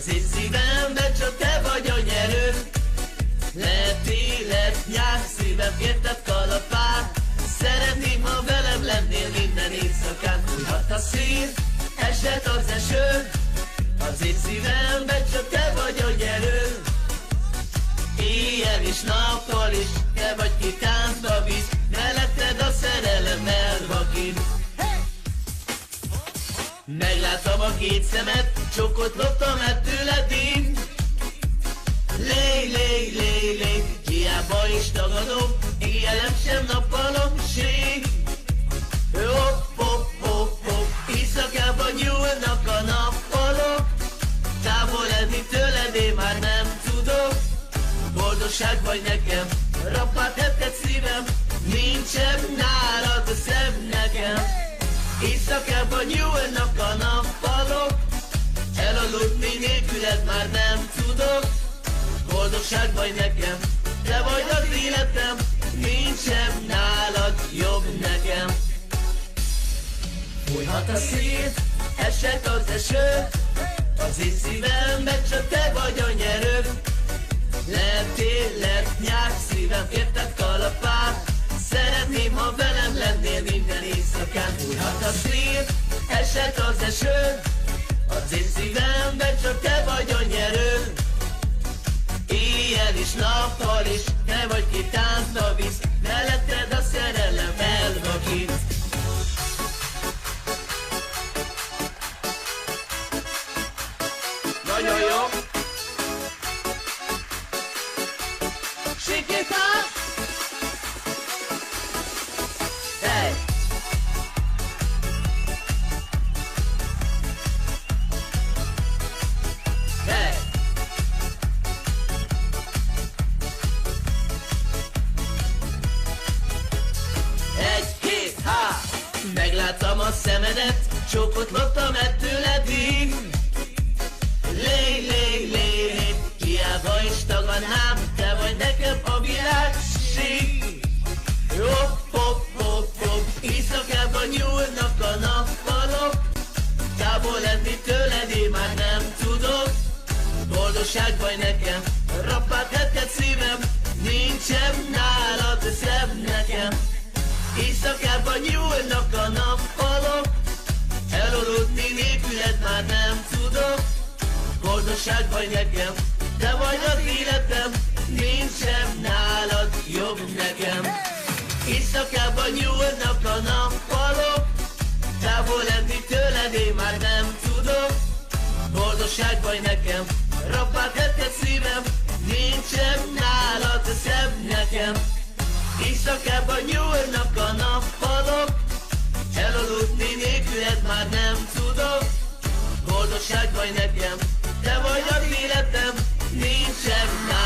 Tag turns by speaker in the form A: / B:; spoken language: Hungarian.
A: Az én szívemben csak te vagy a nyerő. Lehet élet, nyár, szívem érted kalapál. Szeretném, ha velem lennél minden éjszakán. Fújhat a szél, esett az eső. Az én szívemben csak te vagy a nyerő. Éjjel és nappal is te vagy, ki táncba visz. Melletted a szerelem elvakít. Megláttam a két szemed, csokot loptam tőled én. Lé, lé, lé, lé, hiába is tagadom, éjjelem sem nappalom, ség. Hopp, hopp, hopp, hopp, éjszakában nyúlnak a nappalok. Távol lenni tőled én már nem tudok. Boldogság vagy nekem, rappát etted szívem. Nincsen nálad szebb nekem. Éjszakában nyúlnak a nappalok. Elaludni nélküled már nem tudok. Boldogság vagy nekem, te vagy az életem. Nincsen nálad jobb nekem. Fújhat a szél, esett az eső. Az én szívemben csak te vagy a nyerő. Lehet élet, nyár, szívem érted kalapál. Szeretném, ha velem lennél minden éjszakán. Fújhat a szél, esett az eső. Az én szívemben csak te vagy a nyerő. Éjjel is, nappal is, te vagy, ki táncba visz. Melletted a szerelem elvakít. Nagyon jó! Sikítás! Hey! Hey! Egy, két, há! Megláttam a szemedet, csókot loptam tőled én. Lé, lé, lé, lé, hiába is tagadnám, te vagy nekem a világség. Hopp, hopp, hopp, hopp, éjszakában nyúlnak a nappalok. Távol lenni tőled én már nem tudok. Boldogság vagy nekem, rappát etted szívem. Nincsen nálad szebb nekem. Éjszakában nyúlnak a nappalok. Elaludni nélküled már nem tudok. Boldogság vagy nekem, te vagy az életem. Nincsen nálad jobb nekem. Éjszakában nyúlnak a nappalok. Távol lenni tőled én már nem tudok. Boldogság vagy nekem, rappát etted szívem. Nincsen nálad szebb nekem. Éjszakában nyúlnak a nappalok. Elaludni nélküled már nem tudok. Boldogság vagy nekem, te vagy az életem. Nincsen nálad